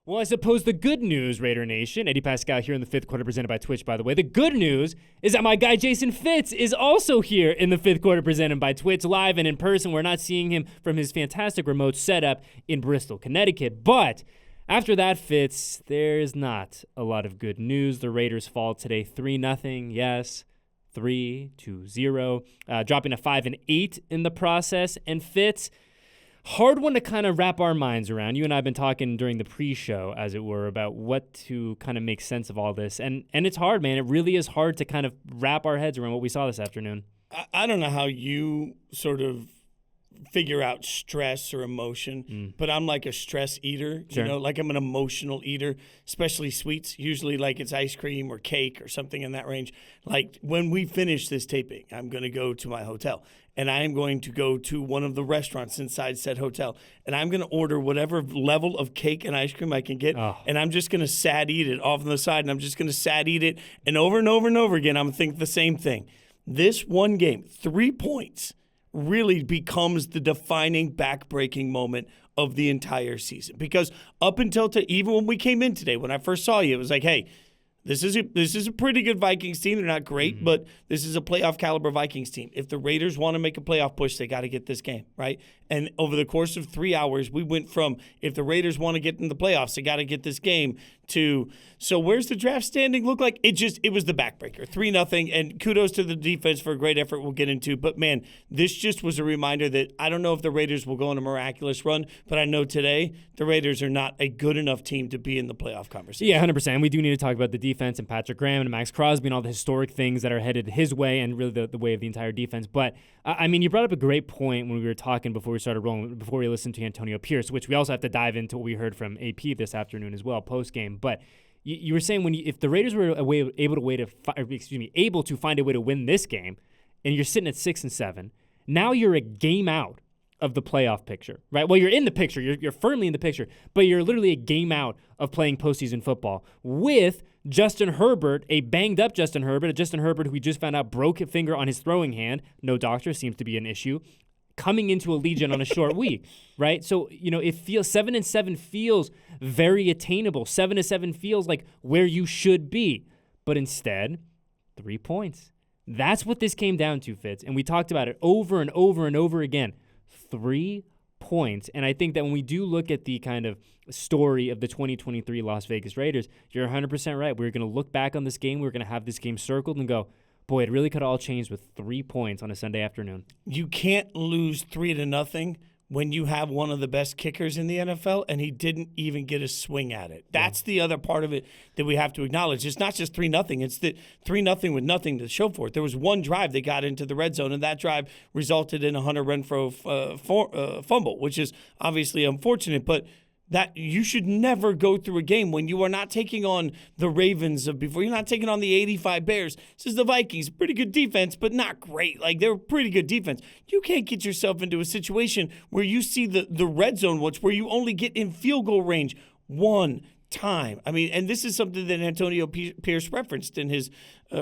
Well, I suppose the good news, Raider Nation, Eddie Paskal here in the fifth quarter presented by Twitch, by the way. The good news is that my guy Jason Fitz is also here in the fifth quarter presented by Twitch, live and in person. We're not seeing him from his fantastic remote setup in Bristol, Connecticut. But after that, Fitz, there's not a lot of good news. The Raiders fall today 3-0. Yes, 3-0, dropping to 5-8 in the process. And Fitz, hard one to kind of wrap our minds around. You and I have been talking during the pre-show, as it were, about what to kind of make sense of all this. And it's hard, man. It really is hard to kind of wrap our heads around what we saw this afternoon. I don't know how you sort of figure out stress or emotion, but I'm like a stress eater, Sure. you know, like I'm an emotional eater, especially sweets, usually like it's ice cream or cake or something in that range. Like when we finish this taping, I'm going to go to my hotel and I am going to go to one of the restaurants inside said hotel and I'm going to order whatever level of cake and ice cream I can get. And I'm just going to sad eat it off on the side and I'm just going to sad eat it. And over and over again, I'm going to think the same thing. This one game, 3 points, really becomes the defining back-breaking moment of the entire season. Because up until even when we came in today, when I first saw you, it was like, hey, this is a pretty good Vikings team. They're not great, but this is a playoff caliber Vikings team. If the Raiders want to make a playoff push, they got to get this game, right? And over the course of 3 hours, we went from if the Raiders want to get in the playoffs, they got to get this game to so where's the draft standing look like? It was the backbreaker, 3-0, and kudos to the defense for a great effort we'll get into. But, man, this just was a reminder that I don't know if the Raiders will go on a miraculous run, but I know today the Raiders are not a good enough team to be in the playoff conversation. Yeah, 100%. We do need to talk about the defense and Patrick Graham and Maxx Crosby and all the historic things that are headed his way and really the way of the entire defense. But, I mean, you brought up a great point when we were talking before we started rolling, before we listened to Antonio Pierce, which we also have to dive into what we heard from AP this afternoon as well, post-game. But you were saying if the Raiders were able to find a way to win this game, and you're sitting at 6-7, now you're a game out of the playoff picture, right? Well, you're in the picture. You're firmly in the picture, but you're literally a game out of playing postseason football with Justin Herbert, a banged-up Justin Herbert who we just found out broke a finger on his throwing hand. No doctor, seems to be an issue. Coming into Allegiant on a short week, right? So, it feels 7-7 feels very attainable. 7-7 feels like where you should be. But instead, 3 points. That's what this came down to, Fitz. And we talked about it over and over and over again. 3 points. And I think that when we do look at the kind of story of the 2023 Las Vegas Raiders, you're 100% right. We're going to look back on this game. We're going to have this game circled and go, boy, it really could have all changed with 3 points on a Sunday afternoon. You can't lose 3-0 when you have one of the best kickers in the NFL, and he didn't even get a swing at it. That's the other part of it that we have to acknowledge. It's not just 3-0. It's the 3-0 with nothing to show for it. There was one drive that got into the red zone, and that drive resulted in a Hunter Renfrow fumble, which is obviously unfortunate, but that you should never go through a game when you are not taking on the Ravens of before. You're not taking on the 85 Bears. This is the Vikings. Pretty good defense, but not great. Like, they're pretty good defense. You can't get yourself into a situation where you see the red zone watch where you only get in field goal range one time. I mean, and this is something that Antonio Pierce referenced in his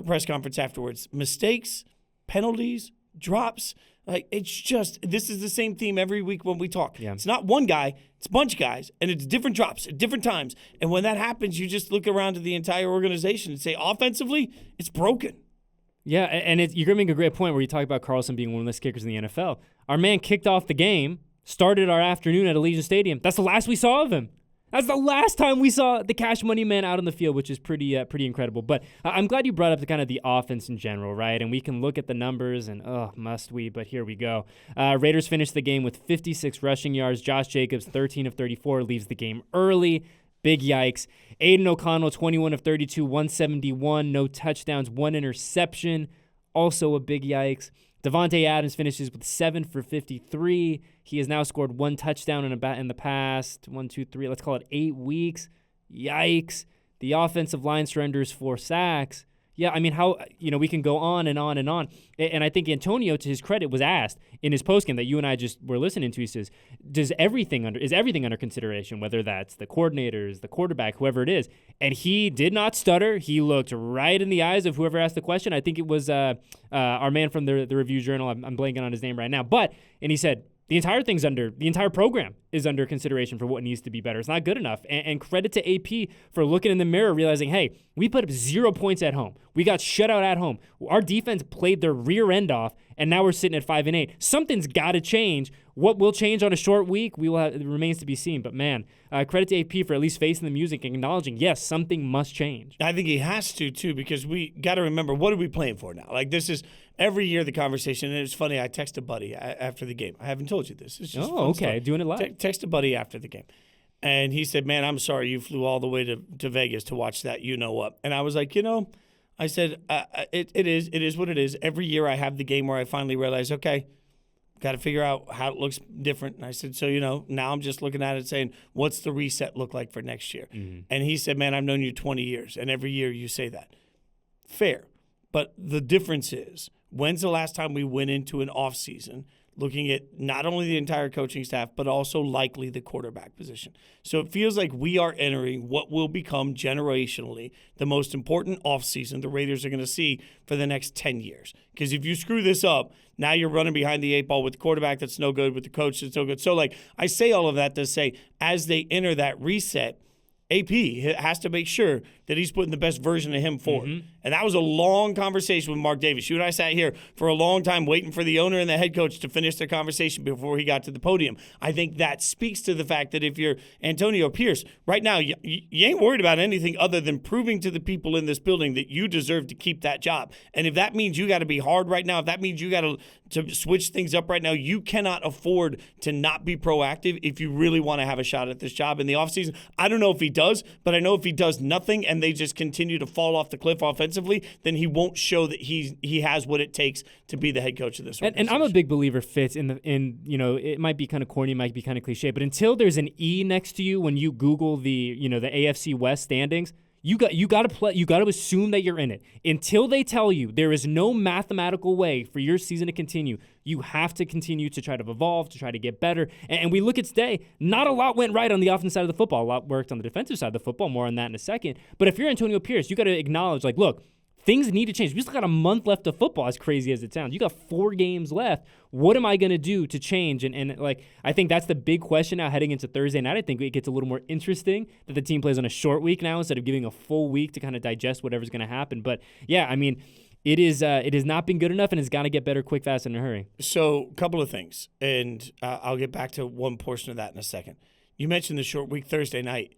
press conference afterwards. Mistakes, penalties, drops. Like, it's just, this is the same theme every week when we talk. Yeah. It's not one guy, it's a bunch of guys, and it's different drops at different times. And when that happens, you just look around to the entire organization and say, offensively, it's broken. Yeah, and you're going to make a great point where you talk about Carlson being one of the best kickers in the NFL. Our man kicked off the game, started our afternoon at Allegiant Stadium. That's the last we saw of him. That's the last time we saw the Cash Money Man out on the field, which is pretty incredible. But I'm glad you brought up the kind of the offense in general, right? And we can look at the numbers and, must we? But here we go. Raiders finished the game with 56 rushing yards. Josh Jacobs, 13 of 34, leaves the game early. Big yikes. Aiden O'Connell, 21 of 32, 171, no touchdowns, 1 interception. Also a big yikes. Devontae Adams finishes with 7 for 53. He has now scored 1 touchdown in the past 8 weeks. Yikes. The offensive line surrenders 4 sacks. Yeah, I mean, how, we can go on and on and on. And I think Antonio, to his credit, was asked in his postgame that you and I just were listening to. He says, is everything under consideration, whether that's the coordinators, the quarterback, whoever it is? And he did not stutter. He looked right in the eyes of whoever asked the question. I think it was our man from the Review Journal. I'm blanking on his name right now. And he said, the entire program is under consideration for what needs to be better. It's not good enough. And credit to AP for looking in the mirror, realizing, hey, we put up 0 points at home. We got shut out at home. Our defense played their rear end off, and now we're sitting at 5-8. Something's got to change. What will change on a short week, it remains to be seen. But man, credit to AP for at least facing the music and acknowledging, yes, something must change. I think he has to too, because we got to remember, what are we playing for now? Like, this is every year the conversation. And it's funny. I text a buddy after the game. I haven't told you this. It's just okay, story. Doing it live. Text a buddy after the game. And he said, man, I'm sorry you flew all the way to Vegas to watch that you-know-what. And I was like, I said, it is what it is. Every year I have the game where I finally realize, okay, got to figure out how it looks different. And I said, so, now I'm just looking at it saying, what's the reset look like for next year? Mm-hmm. And he said, man, I've known you 20 years, and every year you say that. Fair. But the difference is, when's the last time we went into an off season looking at not only the entire coaching staff, but also likely the quarterback position? So it feels like we are entering what will become generationally the most important offseason the Raiders are going to see for the next 10 years. Because if you screw this up, now you're running behind the 8 ball with the quarterback that's no good, with the coach that's no good. So, I say all of that to say, as they enter that reset, AP has to make sure that he's putting the best version of him forward. Mm-hmm. And that was a long conversation with Mark Davis. You and I sat here for a long time waiting for the owner and the head coach to finish their conversation before he got to the podium. I think that speaks to the fact that if you're Antonio Pierce, right now you ain't worried about anything other than proving to the people in this building that you deserve to keep that job. And if that means you got to be hard right now, if that means you got to switch things up right now, you cannot afford to not be proactive if you really want to have a shot at this job in the offseason. I don't know if he does, but I know if he does nothing and they just continue to fall off the cliff offensively, then he won't show that he has what it takes to be the head coach of this organization. And I'm a big believer, Fitz, in it might be kind of corny, it might be kind of cliche, but until there's an E next to you when you Google the AFC West standings, you got to assume that you're in it. Until they tell you there is no mathematical way for your season to continue, you have to continue to try to evolve, to try to get better. And we look at today, not a lot went right on the offensive side of the football. A lot worked on the defensive side of the football. More on that in a second. But if you're Antonio Pierce, you got to acknowledge, look, things need to change. We still got a month left of football, as crazy as it sounds. You got 4 games left. What am I going to do to change? And I think that's the big question now heading into Thursday night. I think it gets a little more interesting that the team plays on a short week now instead of giving a full week to kind of digest whatever's going to happen. But, yeah, I mean, it has not been good enough, and it's got to get better quick, fast, in a hurry. So a couple of things, and I'll get back to one portion of that in a second. You mentioned the short week Thursday night.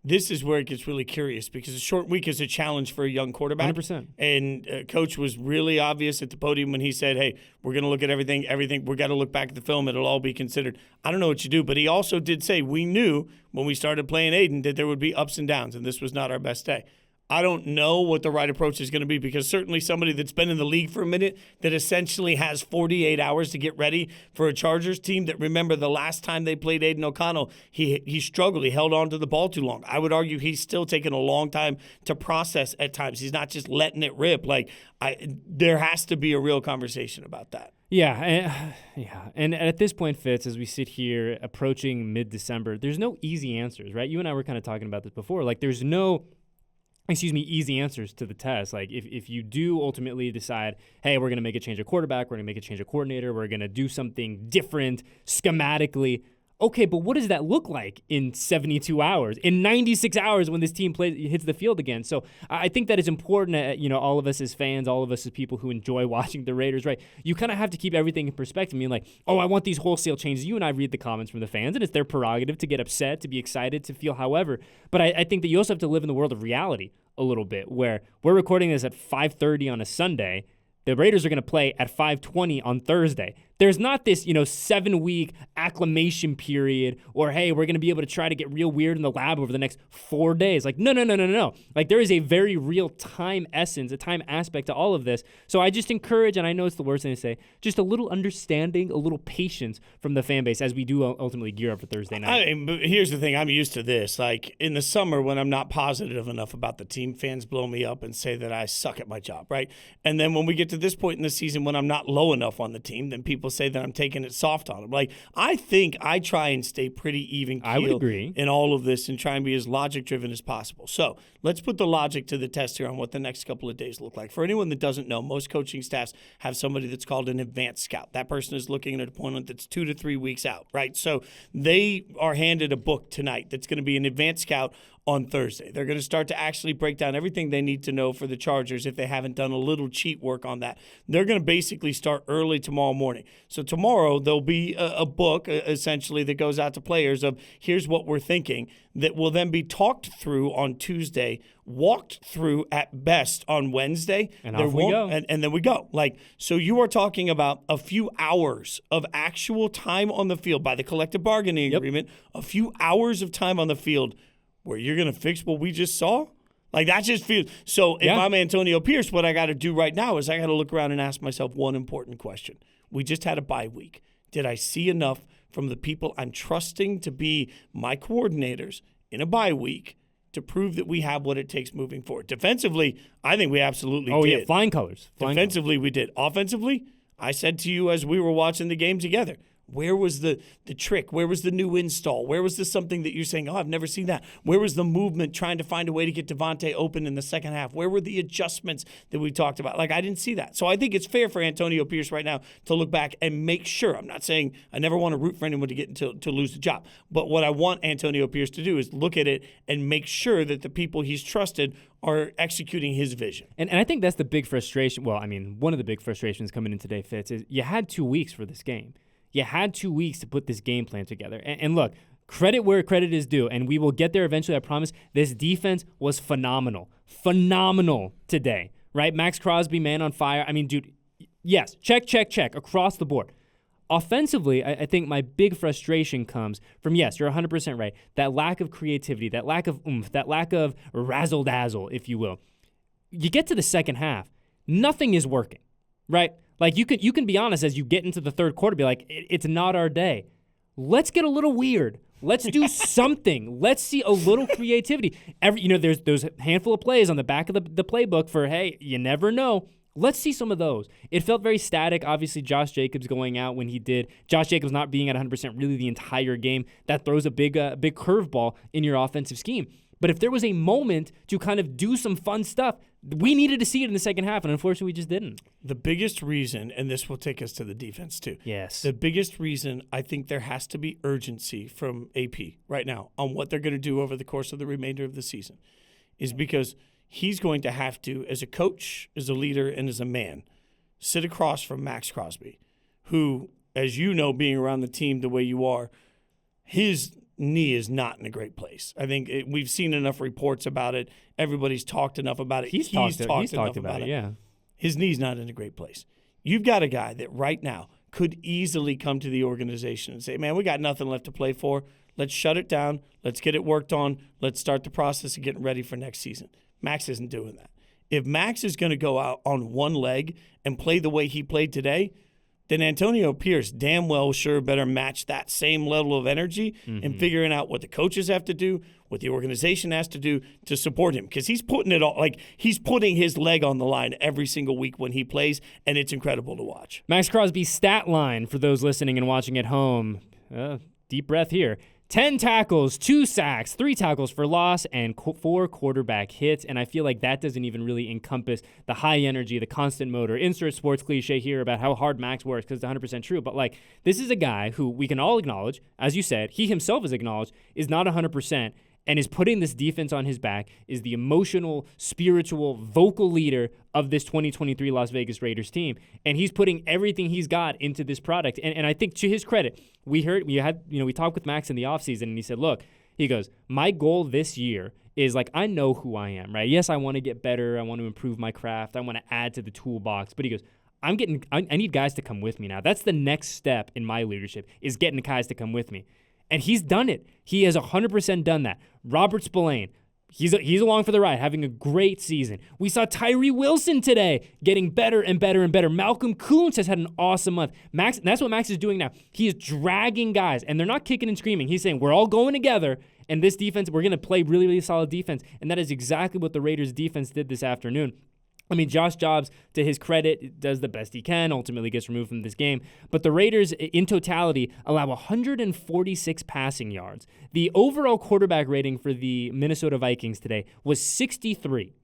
This is where it gets really curious because a short week is a challenge for a young quarterback. 100%. And Coach was really obvious at the podium when he said, hey, we're going to look at everything. We got to look back at the film. It'll all be considered. I don't know what you do, but he also did say we knew when we started playing Aiden that there would be ups and downs, and this was not our best day. I don't know what the right approach is going to be because certainly somebody that's been in the league for a minute that essentially has 48 hours to get ready for a Chargers team that, remember, the last time they played Aiden O'Connell, he struggled. He held on to the ball too long. I would argue he's still taking a long time to process at times. He's not just letting it rip. There has to be a real conversation about that. Yeah. And at this point, Fitz, as we sit here approaching mid-December, there's no easy answers, right? You and I were kind of talking about this before. There's no easy answers to the test. If you do ultimately decide, hey, we're going to make a change of quarterback, we're going to make a change of coordinator, we're going to do something different schematically. Okay, but what does that look like in 72 hours, in 96 hours when this team hits the field again? So I think that is important, all of us as fans, all of us as people who enjoy watching the Raiders, right? You kind of have to keep everything in perspective. I want these wholesale changes. You and I read the comments from the fans, and it's their prerogative to get upset, to be excited, to feel however. But I think that you also have to live in the world of reality a little bit, where we're recording this at 5:30 on a Sunday. The Raiders are going to play at 5:20 on Thursday. There's not this, 7-week acclimation period or, hey, we're going to be able to try to get real weird in the lab over the next 4 days. No. There is a very real time essence, a time aspect to all of this. So I just encourage, and I know it's the worst thing to say, just a little understanding, a little patience from the fan base as we do ultimately gear up for Thursday night. But here's the thing. I'm used to this. In the summer when I'm not positive enough about the team, fans blow me up and say that I suck at my job, right? And then when we get to this point in the season when I'm not low enough on the team, then people people say that I'm taking it soft on them. Like, I think I try and stay pretty even keel I would agree. in all of this and try and be as logic-driven as possible. So let's put the logic to the test here on what the next couple of days look like. For anyone that doesn't know, most coaching staffs have somebody that's called an advanced scout. That person is looking at an opponent that's 2 to 3 weeks out, right? So they are handed a book tonight that's going to be an advanced scout on Thursday. They're going to start to actually break down everything they need to know for the Chargers if they haven't done a little cheat work on that. They're going to basically start early tomorrow morning. So tomorrow there'll be a book essentially that goes out to players of here's what we're thinking that will then be talked through on Tuesday, walked through at best on Wednesday. And off we go. And then we go. Like, so you are talking about a few hours of actual time on the field by the collective bargaining agreement, a few hours of time on the field where you're going to fix what we just saw? Like, that just feels – so if I'm Antonio Pierce, what I got to do right now is I got to look around and ask myself one important question. We just had a bye week. Did I see enough from the people I'm trusting to be my coordinators in a bye week to prove that we have what it takes moving forward? Defensively, I think we absolutely did. Oh, yeah, flying colors. Defensively, we did. Offensively, I said to you as we were watching the game together, where was the trick? Where was the new install? Where was the something that you're saying, oh, I've never seen that? Where was the movement trying to find a way to get Devontae open in the second half? Where were the adjustments that we talked about? Like, I didn't see that. So I think it's fair for Antonio Pierce right now to look back and make sure. I'm not saying I never want to root for anyone to get to lose the job. But what I want Antonio Pierce to do is look at it and make sure that the people he's trusted are executing his vision. And I think that's the big frustration. Well, I mean, one of the big frustrations coming in today, Fitz, is you had 2 weeks for this game. You had 2 weeks to put this game plan together. And look, credit where credit is due, and we will get there eventually, I promise. This defense was phenomenal. Phenomenal today, right? Maxx Crosby, man on fire. I mean, dude, yes, check across the board. Offensively, I think my big frustration comes from, yes, you're 100% right, that lack of creativity, that lack of oomph, that lack of razzle-dazzle, if you will. You get to the second half, nothing is working, right? Like, you can be honest as you get into the third quarter, be like, it's not our day. Let's get a little weird. Let's do something. Let's see a little creativity. There's those handful of plays on the back of the playbook for, hey, you never know. Let's see some of those. It felt very static. Obviously, Josh Jacobs going out when he did. Josh Jacobs not being at 100% really the entire game. That throws a big curveball in your offensive scheme. But if there was a moment to kind of do some fun stuff, we needed to see it in the second half, and unfortunately we just didn't. The biggest reason, and this will take us to the defense too. Yes. The biggest reason I think there has to be urgency from AP right now on what they're going to do over the course of the remainder of the season is because he's going to have to, as a coach, as a leader, and as a man, sit across from Maxx Crosby, who, as you know, being around the team the way you are, his knee is not in a great place. I think we've seen enough reports about it. Everybody's talked enough about it. He's talked enough about it. Yeah. His knee's not in a great place. You've got a guy that right now could easily come to the organization and say, man, we got nothing left to play for. Let's shut it down. Let's get it worked on. Let's start the process of getting ready for next season. Maxx isn't doing that. If Maxx is going to go out on one leg and play the way he played today, then Antonio Pierce damn well sure better match that same level of energy in figuring out what the coaches have to do, what the organization has to do to support him. Because he's putting it all, like he's putting his leg on the line every single week when he plays, and it's incredible to watch. Maxx Crosby's stat line for those listening and watching at home, deep breath here. 10 tackles, 2 sacks, 3 tackles for loss, and 4 quarterback hits. And I feel like that doesn't even really encompass the high energy, the constant motor. Insert sports cliche here about how hard Maxx works because it's 100% true. But, like, this is a guy who we can all acknowledge, as you said, he himself is acknowledged, is not 100%. And is putting this defense on his back, is the emotional, spiritual, vocal leader of this 2023 Las Vegas Raiders team. And he's putting everything he's got into this product. And I think to his credit, we talked with Maxx in the offseason, and he said, look, he goes, my goal this year is, like, I know who I am, right? Yes, I want to get better. I want to improve my craft. I want to add to the toolbox. But he goes, I need guys to come with me now. That's the next step in my leadership, is getting guys to come with me. And he's done it. He has 100% done that. Robert Spillane, he's along for the ride, having a great season. We saw Tyree Wilson today getting better and better and better. Malcolm Kuntz has had an awesome month. Maxx, and that's what Maxx is doing now. He is dragging guys, and they're not kicking and screaming. He's saying, we're all going together, and this defense, we're going to play really, really solid defense. And that is exactly what the Raiders defense did this afternoon. I mean, Josh Jobs, to his credit, does the best he can, ultimately gets removed from this game. But the Raiders, in totality, allow 146 passing yards. The overall quarterback rating for the Minnesota Vikings today was 63.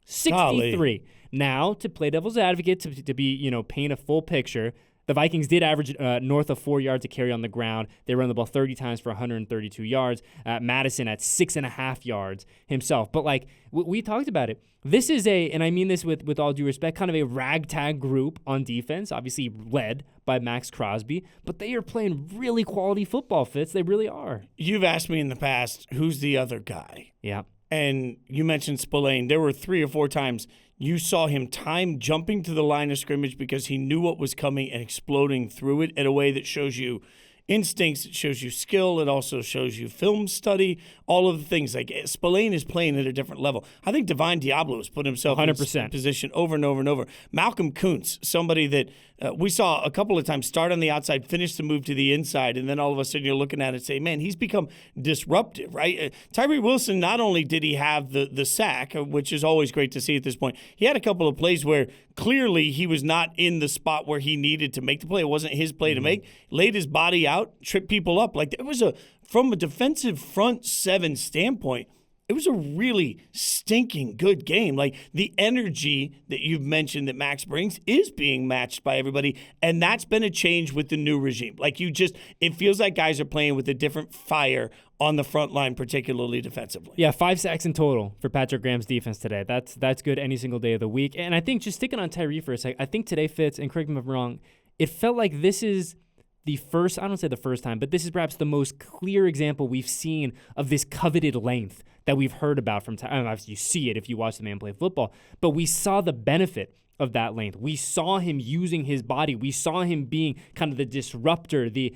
63. Golly. Now, to play devil's advocate, to be, paint a full picture, the Vikings did average north of 4 yards a carry on the ground. They run the ball 30 times for 132 yards. Madison at 6.5 yards himself. But we talked about it. This is and I mean this with all due respect, kind of a ragtag group on defense, obviously led by Maxx Crosby, but they are playing really quality football, Fitz. They really are. You've asked me in the past, who's the other guy? Yeah. And you mentioned Spillane. There were 3 or 4 times you saw him time jumping to the line of scrimmage because he knew what was coming and exploding through it in a way that shows you instincts, it shows you skill, it also shows you film study, all of the things. Like Spillane is playing at a different level. I think Divine Diablo has put himself 100%. in position over and over and over. Malcolm Kuntz, somebody that we saw a couple of times start on the outside, finish the move to the inside, and then all of a sudden you're looking at it and say, man, he's become disruptive, right? Tyree Wilson, not only did he have the sack, which is always great to see at this point, he had a couple of plays where clearly he was not in the spot where he needed to make the play. It wasn't his play to make. Laid his body out, tripped people up. Like it was from a defensive front 7 standpoint, it was a really stinking good game. Like the energy that you've mentioned that Max brings is being matched by everybody, and that's been a change with the new regime. Like it feels like guys are playing with a different fire on the front line, particularly defensively. Yeah, 5 sacks in total for Patrick Graham's defense today. That's good any single day of the week. And I think just sticking on Tyree for a sec, I think today, Fitz, and correct me if I'm wrong, it felt like this is the first, I don't say the first time, but this is perhaps the most clear example we've seen of this coveted length that we've heard about from Tyree. Obviously, you see it if you watch the man play football, but we saw the benefit of that length. We saw him using his body. We saw him being kind of the disruptor, the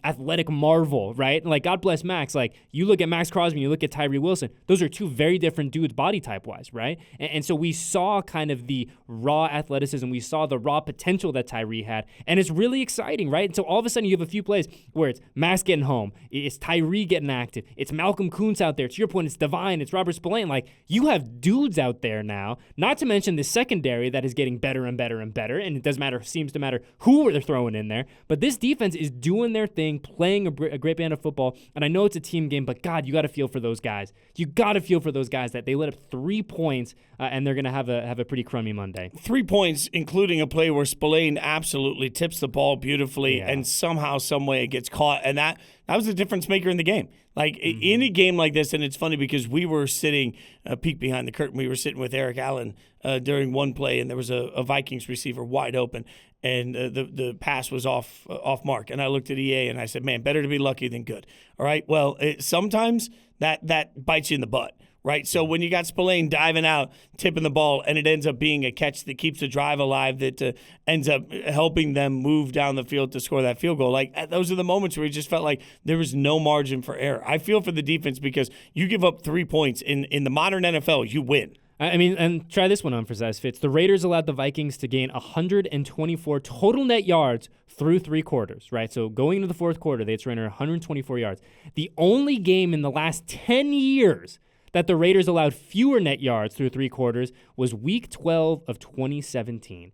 athletic marvel, right? Like, God bless Max. Like, you look at Maxx Crosby, you look at Tyree Wilson, those are 2 very different dudes body type-wise, right? And so we saw kind of the raw athleticism. We saw the raw potential that Tyree had, and it's really exciting, right? And so all of a sudden you have a few plays where it's Max getting home, it's Tyree getting active, it's Malcolm Kuntz out there. To your point, it's Divine, it's Robert Spillane. Like, you have dudes out there now, not to mention the secondary that is getting better and better and better, and it doesn't matter, seems to matter who they're throwing in there, but this defense is doing their thing, playing a great band of football, and I know it's a team game, but God, you got to feel for those guys. You got to feel for those guys that they let up 3 points, and they're going to have a pretty crummy Monday. 3 points, including a play where Spillane absolutely tips the ball beautifully, and somehow, some way it gets caught, and that was the difference maker in the game. Like, in a game like this, and it's funny because we were sitting, peek behind the curtain, we were sitting with Eric Allen during one play, and there was a Vikings receiver wide open, and the pass was off mark. And I looked at EA, and I said, man, better to be lucky than good. All right, well, sometimes that bites you in the butt. Right, so when you got Spillane diving out, tipping the ball, and it ends up being a catch that keeps the drive alive, that ends up helping them move down the field to score that field goal. Like, those are the moments where it just felt like there was no margin for error. I feel for the defense because you give up 3 points in the modern NFL, you win. I mean, and try this one on for size, Fitz. The Raiders allowed the Vikings to gain 124 total net yards through 3 quarters, right? So going into the 4th quarter, they had surrendered 124 yards. The only game in the last 10 years that the Raiders allowed fewer net yards through 3 quarters was Week 12 of 2017.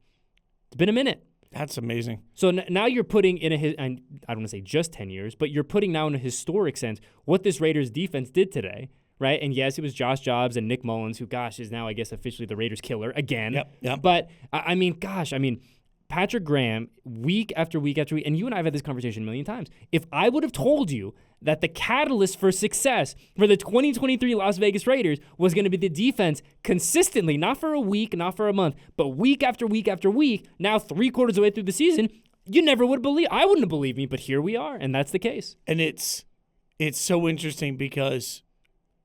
It's been a minute. That's amazing. So now you're putting in I don't want to say just 10 years, but you're putting now in a historic sense what this Raiders defense did today, right? And yes, it was Josh Jobs and Nick Mullins, who, gosh, is now, I guess, officially the Raiders killer again. Yep. But, I mean, Patrick Graham, week after week after week, and you and I have had this conversation a million times. If I would have told you that the catalyst for success for the 2023 Las Vegas Raiders was going to be the defense consistently, not for a week, not for a month, but week after week after week, now 3 quarters of the way through the season, you never would believe. I wouldn't have believed me, but here we are, and that's the case. And it's so interesting because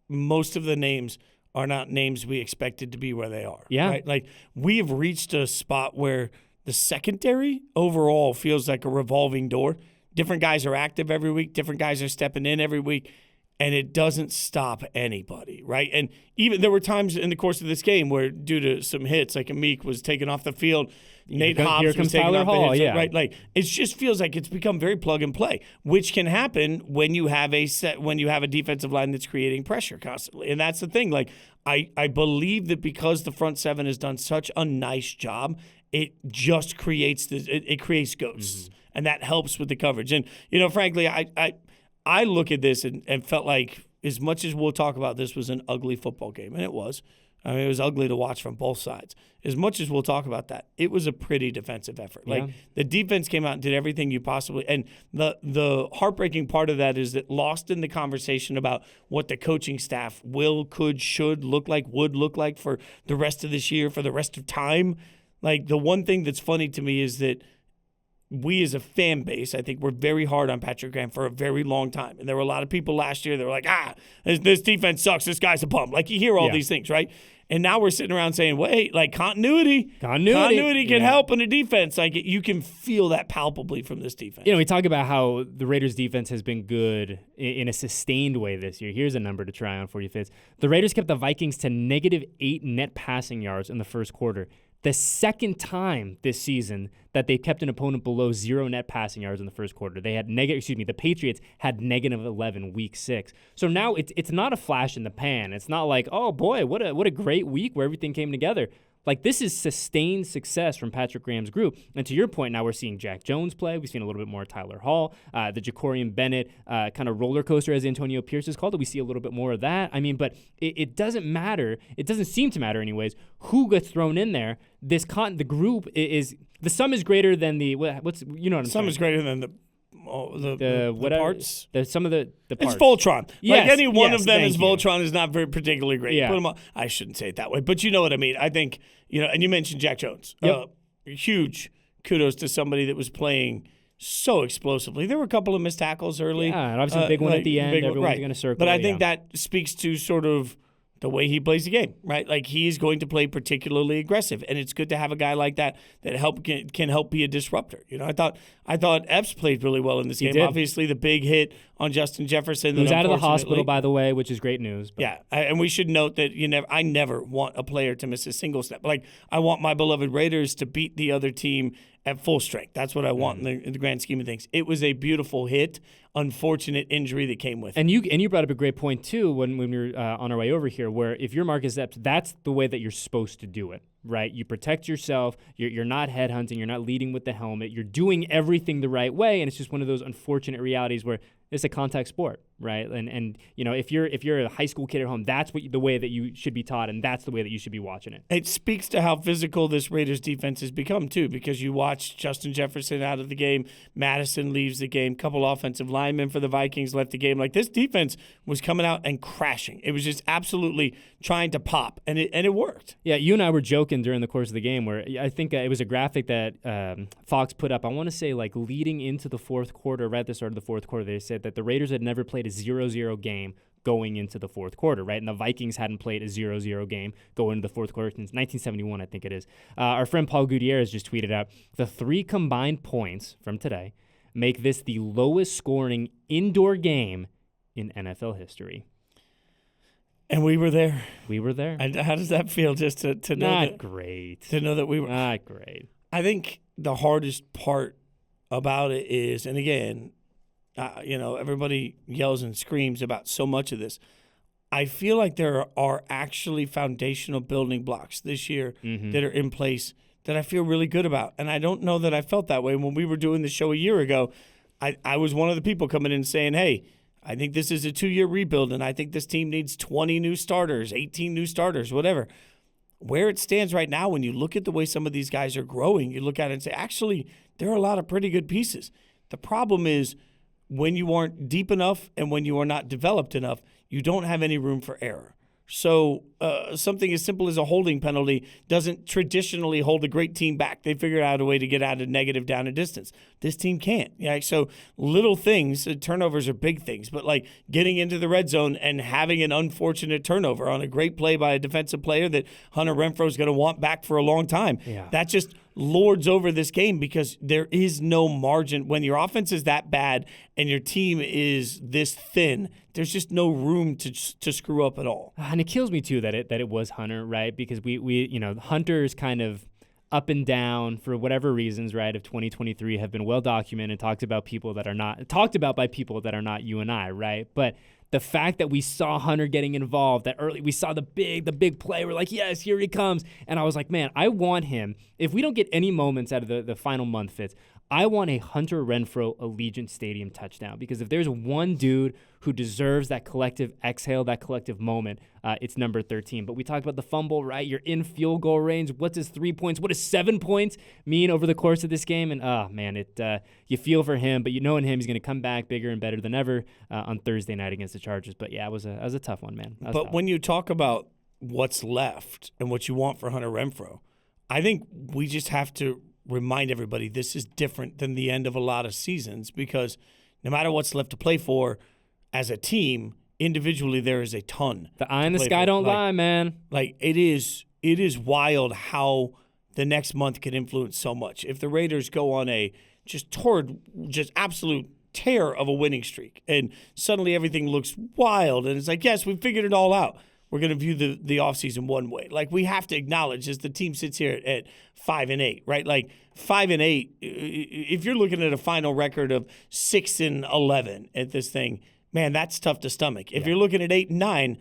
most of the names are not names we expected to be where they are. Yeah. Right? Like, we have reached a spot where the secondary overall feels like a revolving door. Different guys are active every week. Different guys are stepping in every week. and it doesn't stop anybody, right? And even there were times in the course of this game where, due to some hits, like Meek was taken off the field, Nate Hobbs was taken off the hits, right? Like it just feels like it's become very plug and play, which can happen when you have a defensive line that's creating pressure constantly, and that's the thing. Like I believe that because the front seven has done such a nice job, it just creates it creates ghosts, and that helps with the coverage. And frankly, I look at this and felt like, as much as we'll talk about this was an ugly football game, and it was. I mean, it was ugly to watch from both sides. As much as we'll talk about that, it was a pretty defensive effort. Yeah. Like, the defense came out and did everything you possibly – and the heartbreaking part of that is that, lost in the conversation about what the coaching staff will, could, should look like, would look like for the rest of this year, for the rest of time. Like, the one thing that's funny to me is that we as a fan base, I think we're very hard on Patrick Graham for a very long time. And there were a lot of people last year that were like, this defense sucks. This guy's a bum. Like, you hear all these things, right? And now we're sitting around saying, wait, like, continuity can help in a defense. Like, you can feel that palpably from this defense. We talk about how the Raiders defense has been good in a sustained way this year. Here's a number to try on for you, Fitz. The Raiders kept the Vikings to -8 net passing yards in the first quarter. The second time this season that they kept an opponent below 0 net passing yards in the first quarter. They had the Patriots had -11 week 6. So now it's not a flash in the pan. It's not like, oh boy, what a great week where everything came together. Like, this is sustained success from Patrick Graham's group. And to your point, now we're seeing Jack Jones play. We've seen a little bit more of Tyler Hall. The Jacorian Bennett kind of roller coaster, as Antonio Pierce has called it. We see a little bit more of that. I mean, but it doesn't matter. It doesn't seem to matter anyways who gets thrown in there. The group is – the sum is greater than the – what's you know what I'm saying? Sum is greater than the parts. Some of the parts. It's Voltron. Yes, like, any one of them is you. Voltron is not very particularly great. Yeah. Put them on. I shouldn't say it that way, but you know what I mean. I think, and you mentioned Jack Jones. Yep. Huge kudos to somebody that was playing so explosively. There were a couple of missed tackles early. Yeah, and obviously a big one at the end. Everyone's going to circle. But I think that speaks to sort of the way he plays the game, right? Like, he's going to play particularly aggressive, and it's good to have a guy like that can help be a disruptor. I thought Epps played really well in this game. Did. Obviously, the big hit on Justin Jefferson. He was out of the hospital, by the way, which is great news. But. Yeah, and we should note that I never want a player to miss a single step. Like, I want my beloved Raiders to beat the other team at full strength. That's what I want in the grand scheme of things. It was a beautiful hit, unfortunate injury that came with it. And you brought up a great point, too, when we were on our way over here, where if you're Marcus Epps, that's the way that you're supposed to do it, right? You protect yourself. You're not headhunting. You're not leading with the helmet. You're doing everything the right way, and it's just one of those unfortunate realities where it's a contact sport, right? And if you're a high school kid at home, that's the way that you should be taught, and that's the way that you should be watching it. It speaks to how physical this Raiders defense has become, too, because you watch Justin Jefferson out of the game, Madison leaves the game, couple offensive linemen for the Vikings left the game. Like, this defense was coming out and crashing. It was just absolutely trying to pop, and it worked. Yeah, you and I were joking during the course of the game where I think it was a graphic that Fox put up. I want to say, like, leading into the fourth quarter, right at the start of the fourth quarter, they said that the Raiders had never played a 0-0 game going into the fourth quarter, right? And the Vikings hadn't played a 0-0 game going into the fourth quarter since 1971, I think it is. Our friend Paul Gutierrez just tweeted out, the 3 combined points from today make this the lowest scoring indoor game in NFL history. And we were there. We were there. And how does that feel, just to know Not great. To know that we were. Not great. I think the hardest part about it is, and again, everybody yells and screams about so much of this. I feel like there are actually foundational building blocks this year that are in place that I feel really good about. And I don't know that I felt that way when we were doing the show a year ago. I was one of the people coming in saying, hey, I think this is a 2-year rebuild, and I think this team needs 20 new starters, 18 new starters, whatever. Where it stands right now, when you look at the way some of these guys are growing, you look at it and say, actually, there are a lot of pretty good pieces. The problem is, when you aren't deep enough and when you are not developed enough, you don't have any room for error. So something as simple as a holding penalty doesn't traditionally hold a great team back. They figured out a way to get out of negative down and distance. This team can't. Yeah, so little things, turnovers are big things, but like getting into the red zone and having an unfortunate turnover on a great play by a defensive player that Hunter Renfrow is going to want back for a long time. Yeah. That just lords over this game because there is no margin. When your offense is that bad and your team is this thin, there's just no room to screw up at all. And it kills me too that it was Hunter, right? Because we Hunter's kind of up and down for whatever reasons, right, of 2023 have been well documented, talked about by people that are not you and I, right? But the fact that we saw Hunter getting involved, that early we saw the big play, we're like, yes, here he comes. And I was like, man, I want him. If we don't get any moments out of the final month, Fitz, I want a Hunter Renfrow Allegiant Stadium touchdown, because if there's one dude who deserves that collective exhale, that collective moment, it's number 13. But we talked about the fumble, right? You're in field goal range. What does 3 points, what does 7 points mean over the course of this game? And, man, you feel for him, but you know in him he's going to come back bigger and better than ever on Thursday night against the Chargers. But, yeah, it was a tough one, man. But when you talk about what's left and what you want for Hunter Renfrow, I think we just have to remind everybody this is different than the end of a lot of seasons, because no matter what's left to play for as a team, individually there is a ton. The eye in the sky don't lie, man. Like it is wild how the next month can influence so much. If the Raiders go on a just absolute tear of a winning streak and suddenly everything looks wild and it's like, yes, we figured it all out. We're going to view the offseason one way. Like, we have to acknowledge, as the team sits here at 5-8, right? Like 5-8, if you're looking at a final record of 6-11 at this thing, man, that's tough to stomach. If you're looking at 8-9,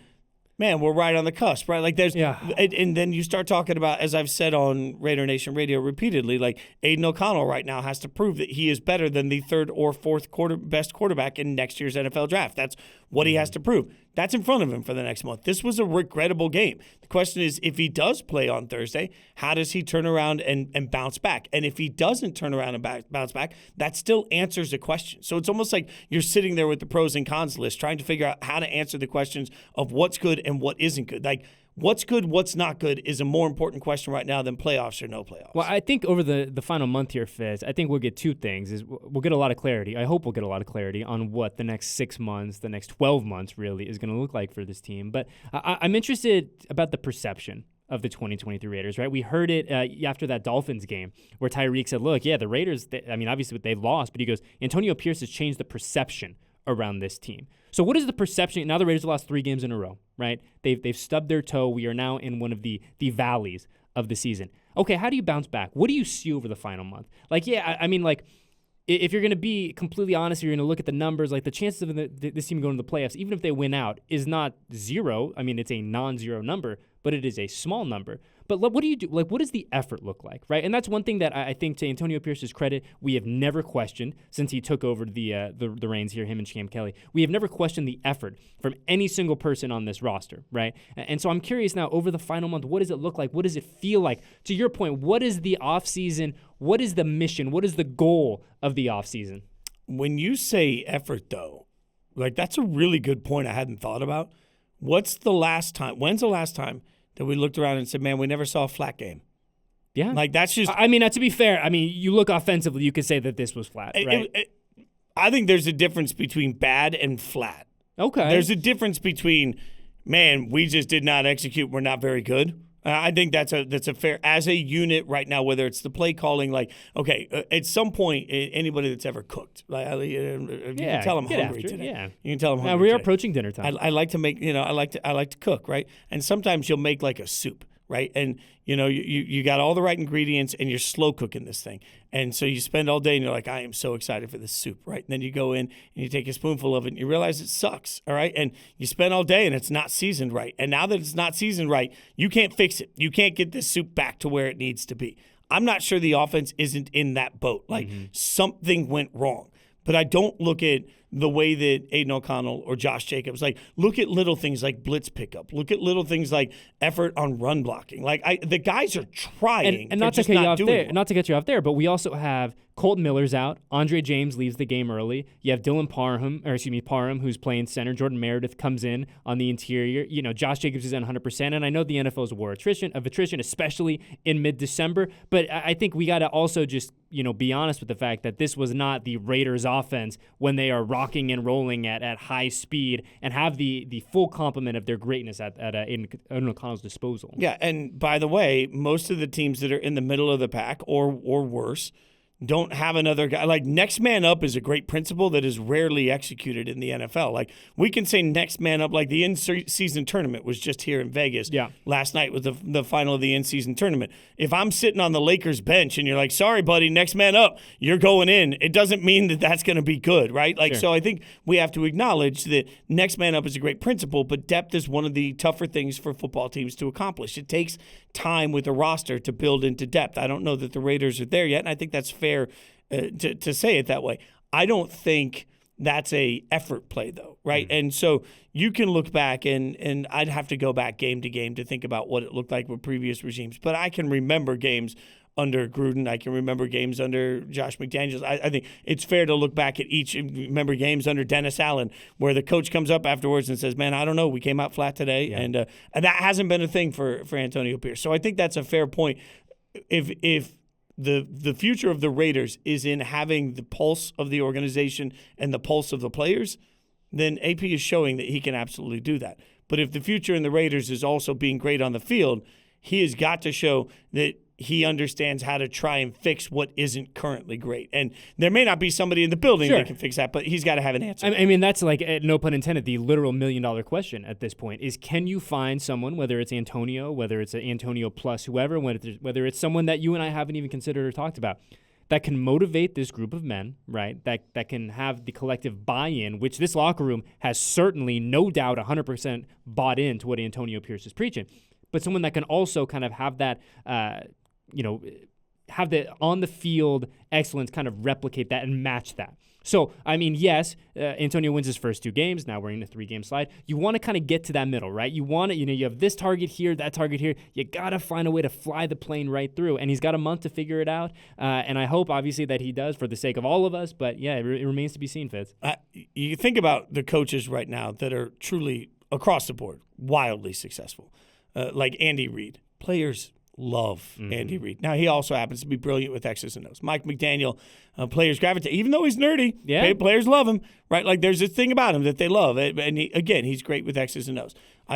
man, we're right on the cusp, right? Like and then you start talking about, as I've said on Raider Nation Radio repeatedly, like Aiden O'Connell right now has to prove that he is better than the third or fourth best quarterback in next year's NFL draft. That's what he has to prove. That's in front of him for the next month. This was a regrettable game. The question is, if he does play on Thursday, how does he turn around and bounce back? And if he doesn't turn around and bounce back, that still answers the question. So it's almost like you're sitting there with the pros and cons list trying to figure out how to answer the questions of what's good and what isn't good. Like, what's good, what's not good is a more important question right now than playoffs or no playoffs. Well, I think over the final month here, Fitz, I think we'll get two things. Is we'll get a lot of clarity. I hope we'll get a lot of clarity on what the next 6 months, the next 12 months really is going to look like for this team. But I'm interested about the perception of the 2023 Raiders, right? We heard it after that Dolphins game where Tyreek said, look, yeah, the Raiders, obviously they've lost, but he goes, Antonio Pierce has changed the perception around this team. So what is the perception? Now the Raiders have lost 3 games in a row, right? They've stubbed their toe. We are now in one of the valleys of the season. Okay, how do you bounce back? What do you see over the final month? Like, yeah, I mean, like, if you're going to be completely honest, you're going to look at the numbers, like the chances of this team going to the playoffs, even if they win out, is not 0. I mean, it's a non-zero number, but it is a small number. But what do you do? Like, what does the effort look like, right? And that's one thing that I think, to Antonio Pierce's credit, we have never questioned since he took over the reins here, him and Sham Kelly. We have never questioned the effort from any single person on this roster, right? And so I'm curious now, over the final month, what does it look like? What does it feel like? To your point, what is the offseason? What is the mission? What is the goal of the offseason? When you say effort, though, like, that's a really good point I hadn't thought about. When's the last time that we looked around and said, man, we never saw a flat game? Yeah. Like, that's just... I mean, to be fair, I mean, you look offensively, you could say that this was flat, right? I think there's a difference between bad and flat. Okay. There's a difference between, man, we just did not execute, we're not very good. I think that's a fair, as a unit right now, whether it's the play calling, like, okay, at some point, anybody that's ever cooked, like, you can tell I'm hungry today. Yeah. You can tell I'm hungry. We are today. approaching dinner time. I like to make, I like to cook, right? And sometimes you'll make like a soup, right? And you got all the right ingredients and you're slow cooking this thing. And so you spend all day and you're like, I am so excited for this soup, right? And then you go in and you take a spoonful of it and you realize it sucks, all right? And you spend all day and it's not seasoned right. And now that it's not seasoned right, you can't fix it. You can't get this soup back to where it needs to be. I'm not sure the offense isn't in that boat. Like, something went wrong. But I don't look at the way that Aiden O'Connell or Josh Jacobs, like, look at little things like blitz pickup. Look at little things like effort on run blocking. Like, the guys are trying. And not to get you off there, but we also have Colton Miller's out. Andre James leaves the game early. You have Parham, who's playing center. Jordan Meredith comes in on the interior. Josh Jacobs is at 100%, and I know the NFL is a war of attrition, especially in mid-December. But I think we got to also just be honest with the fact that this was not the Raiders' offense when they are rocking and rolling at high speed and have the full complement of their greatness at Aidan O'Connell's disposal. Yeah, and by the way, most of the teams that are in the middle of the pack or worse don't have another guy. Like, next man up is a great principle that is rarely executed in the NFL. Like, we can say next man up, like the in-season tournament was just here in Vegas last night with the final of the in-season tournament. If I'm sitting on the Lakers bench and you're like, sorry, buddy, next man up, you're going in, it doesn't mean that that's going to be good, right? Like, So I think we have to acknowledge that next man up is a great principle, but depth is one of the tougher things for football teams to accomplish. It takes time with a roster to build into depth. I don't know that the Raiders are there yet, and I think that's fair to say it that way. I don't think that's a effort play, though, right? Mm-hmm. And so you can look back, and I'd have to go back game to game to think about what it looked like with previous regimes. But I can remember games under Gruden. I can remember games under Josh McDaniels. I think it's fair to look back at each. Remember games under Dennis Allen where the coach comes up afterwards and says, man, I don't know. We came out flat today. Yeah. And that hasn't been a thing for Antonio Pierce. So I think that's a fair point. If the future of the Raiders is in having the pulse of the organization and the pulse of the players, then AP is showing that he can absolutely do that. But if the future in the Raiders is also being great on the field, he has got to show that he understands how to try and fix what isn't currently great. And there may not be somebody in the building that can fix that, but he's got to have an answer. I mean, that's like, no pun intended, the literal $1 million question at this point is, can you find someone, whether it's Antonio, whether it's Antonio plus whoever, whether it's someone that you and I haven't even considered or talked about, that can motivate this group of men, right? That can have the collective buy-in, which this locker room has certainly, no doubt, 100% bought into what Antonio Pierce is preaching. But someone that can also kind of have that, have the on-the-field excellence kind of replicate that and match that. So, I mean, yes, Antonio wins his first 2 games. Now we're in a 3-game slide. You want to kind of get to that middle, right? You want to, you have this target here, that target here. You got to find a way to fly the plane right through. And he's got a month to figure it out. And I hope, obviously, that he does for the sake of all of us. But, yeah, it remains to be seen, Fitz. You think about the coaches right now that are truly, across the board, wildly successful. Like Andy Reid. Players love Andy Reid. Now, he also happens to be brilliant with X's and O's. Mike McDaniel, players gravitate. Even though he's nerdy, players love him, right? Like, there's a thing about him that they love. And, he's great with X's and O's.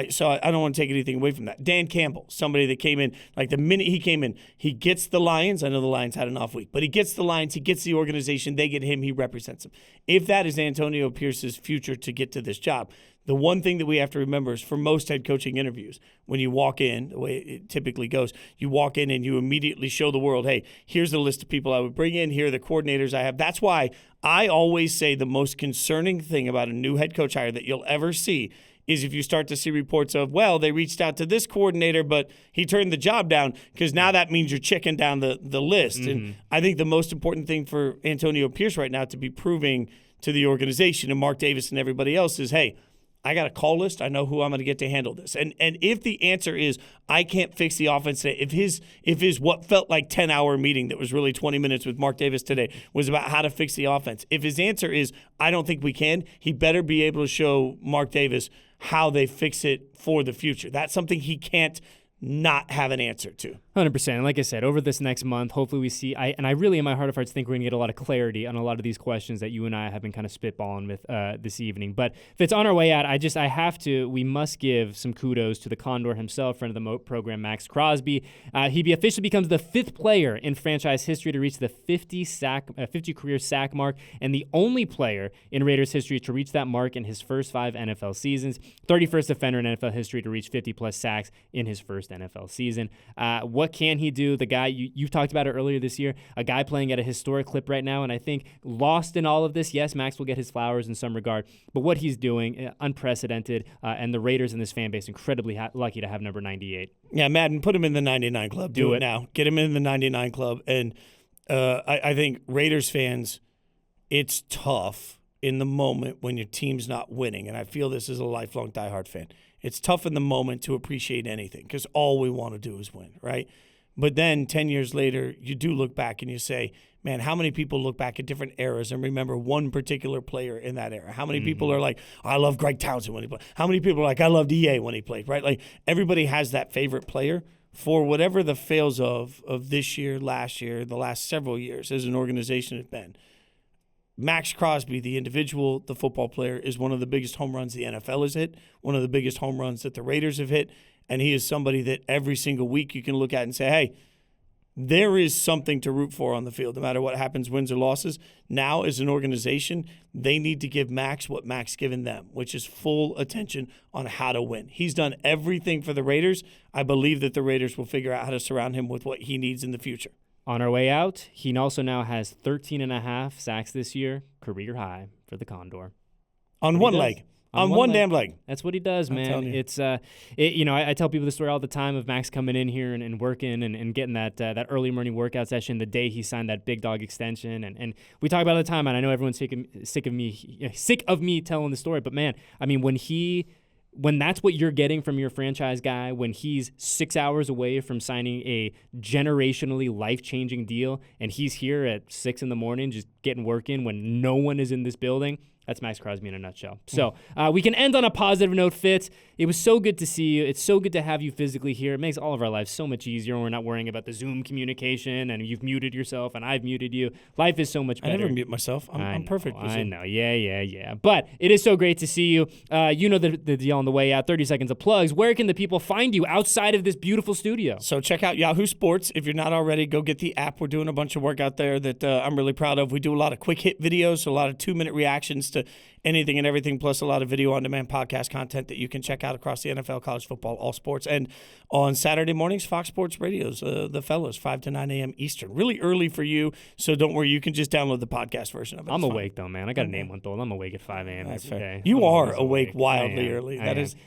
So I don't want to take anything away from that. Dan Campbell, somebody that came in, like the minute he came in, he gets the Lions. I know the Lions had an off week, but he gets the Lions, he gets the organization, they get him, he represents them. If that is Antonio Pierce's future to get to this job, the one thing that we have to remember is for most head coaching interviews, when you walk in, the way it typically goes, you walk in and you immediately show the world, hey, here's the list of people I would bring in. Here are the coordinators I have. That's why I always say the most concerning thing about a new head coach hire that you'll ever see is if you start to see reports of, well, they reached out to this coordinator, but he turned the job down, because now that means you're checking down the list. Mm-hmm. And I think the most important thing for Antonio Pierce right now to be proving to the organization and Mark Davis and everybody else is, hey, I got a call list. I know who I'm going to get to handle this. And if the answer is I can't fix the offense today, if his what felt like 10-hour meeting that was really 20 minutes with Mark Davis today was about how to fix the offense, if his answer is I don't think we can, he better be able to show Mark Davis how they fix it for the future. That's something he can't not have an answer to. 100%. And like I said, over this next month, hopefully we see, I really in my heart of hearts think we're going to get a lot of clarity on a lot of these questions that you and I have been kind of spitballing with this evening. But if it's on our way out, we must give some kudos to the Condor himself, friend of the program, Maxx Crosby. He officially becomes the 5th player in franchise history to reach the 50 career sack mark, and the only player in Raiders history to reach that mark in his first 5 NFL seasons. 31st defender in NFL history to reach 50-plus sacks in his first NFL season. What can he do? The guy, you've talked about it earlier this year, a guy playing at a historic clip right now, and I think lost in all of this, yes, Max will get his flowers in some regard, but what he's doing, unprecedented, and the Raiders and this fan base incredibly lucky to have number 98. Yeah, Madden, put him in the 99 club. Do it now. Get him in the 99 club. And I think Raiders fans, it's tough in the moment when your team's not winning, and I feel this as a lifelong diehard fan. It's tough in the moment to appreciate anything because all we want to do is win, right? But then 10 years later, you do look back and you say, man, how many people look back at different eras and remember one particular player in that era? How many people are like, I love Greg Townsend when he played? How many people are like, I loved EA when he played, right? Like, everybody has that favorite player. For whatever the fails of this year, last year, the last several years as an organization has been, Maxx Crosby, the individual, the football player, is one of the biggest home runs the NFL has hit, one of the biggest home runs that the Raiders have hit, and he is somebody that every single week you can look at and say, hey, there is something to root for on the field, no matter what happens, wins or losses. Now, as an organization, they need to give Max what Max given them, which is full attention on how to win. He's done everything for the Raiders. I believe that the Raiders will figure out how to surround him with what he needs in the future. On our way out, he also now has 13.5 sacks this year, career high for the Condor. On one leg. On one damn leg. That's what he does, man. It's I tell people the story all the time of Max coming in here and working and getting that early morning workout session the day he signed that big dog extension. And we talk about it all the time, and I know everyone's sick of me telling the story. But man, I mean, when that's what you're getting from your franchise guy, when he's 6 hours away from signing a generationally life-changing deal, and he's here at 6 a.m. just getting work in when no one is in this building, that's Maxx Crosby in a nutshell. So we can end on a positive note, Fitz. It was so good to see you. It's so good to have you physically here. It makes all of our lives so much easier when we're not worrying about the Zoom communication and you've muted yourself and I've muted you. Life is so much better. I never mute myself. I'm perfect. I know. Yeah. But it is so great to see you. You know the deal on the way out. 30 seconds of plugs. Where can the people find you outside of this beautiful studio? So check out Yahoo Sports. If you're not already, go get the app. We're doing a bunch of work out there that I'm really proud of. We do a lot of quick hit videos, so a lot of 2-minute reactions to anything and everything, plus a lot of video on-demand podcast content that you can check out across the NFL, college football, all sports. And on Saturday mornings, Fox Sports Radio's The Fellas, 5 to 9 a.m. Eastern. Really early for you, so don't worry. You can just download the podcast version of it. I'm awake, though, man. I got a name-month-old. I'm awake at 5 a.m. That's every fair. day. You are awake wildly early.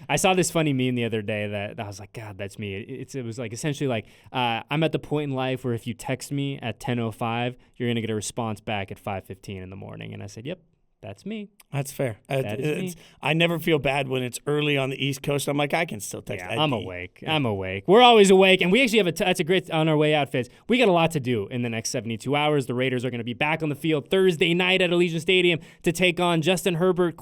I saw this funny meme the other day that I was like, God, that's me. It was like essentially like I'm at the point in life where if you text me at 10:05, you're going to get a response back at 5:15 in the morning. And I said, yep. That's me. That's fair. That is me. I never feel bad when it's early on the East Coast. I'm like, I can still text. Yeah, I'm awake. Yeah. I'm awake. We're always awake. And we actually have that's a great on our way out, Fitz. We got a lot to do in the next 72 hours. The Raiders are going to be back on the field Thursday night at Allegiant Stadium to take on Justin Herbert, ?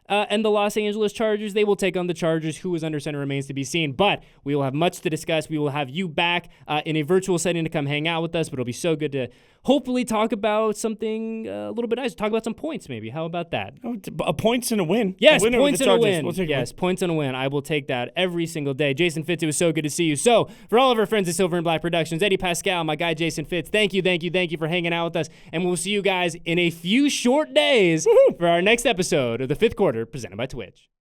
And the Los Angeles Chargers. They will take on the Chargers. Who is under center remains to be seen. But we will have much to discuss. We will have you back in a virtual setting to come hang out with us. But it'll be so good to hopefully talk about something a little bit nice. Talk about some points, maybe. How about that? A points and a win. Yes, a points and a win. We'll yes, points and a win. I will take that every single day. Jason Fitz, it was so good to see you. So, for all of our friends at Silver and Black Productions, Eddie Paskal, my guy Jason Fitz, thank you for hanging out with us. And we'll see you guys in a few short days for our next episode of the Fifth Quarter presented by Twitch.